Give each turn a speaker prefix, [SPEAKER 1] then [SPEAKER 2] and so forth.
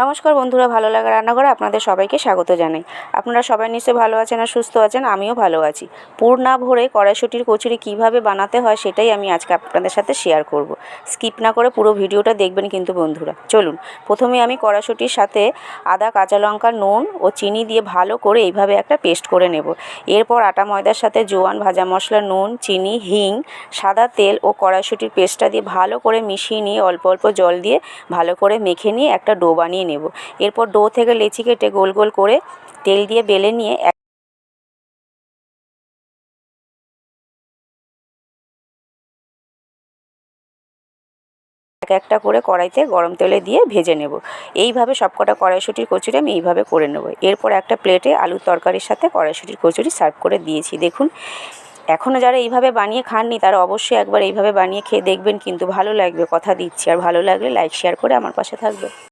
[SPEAKER 1] নমস্কার বন্ধুরা, ভালো লাগা রান্নাঘরে আপনাদের সবাইকে স্বাগত জানাই। আপনারা সবাই নিশ্চয়ই ভালো আছেন আর সুস্থ আছেন, আমিও ভালো আছি। পুর না ভরে কড়াইশুঁটির কচুরি কিভাবে বানাতে হয় সেটাই আমি আজকে আপনাদের সাথে শেয়ার করব। স্কিপ না করে পুরো ভিডিওটা দেখবেন কিন্তু বন্ধুরা। চলুন, প্রথমে আমি কড়াইশুঁটির সাথে আদা, কাঁচা লঙ্কা, নুন ও চিনি দিয়ে ভালো করে এইভাবে একটা পেস্ট করে নেব। এরপর আটা ময়দার সাথে জোয়ান, ভাজা মশলা, নুন, চিনি, হিং, সাদা তেল ও কড়াইশুঁটির পেস্টটা দিয়ে ভালো করে মিশিয়ে নিয়ে অল্প অল্প জল দিয়ে ভালো করে মেখে নিয়ে একটা ডো বানিয়ে নেব। এরপর ডো থেকে লেচি কেটে গোল গোল করে তেল দিয়ে বেলে নিয়ে এক একটা করে কড়াইতে গরম তেলে দিয়ে ভেজে নেব। এইভাবে সবকটা কড়াইশুঁটির কচুরি আমি এইভাবে করে নেব। এরপর একটা প্লেটে আলুর তরকারির সাথে কড়াইশুঁটির কচুরি সার্ভ করে দিয়েছি। দেখুন, এখনও যারা এইভাবে বানিয়ে খাননি তারা অবশ্যই একবার এইভাবে বানিয়ে খেয়ে দেখবেন, কিন্তু ভালো লাগবে, কথা দিচ্ছি। আর ভালো লাগলে লাইক শেয়ার করে আমার পাশে থাকবে।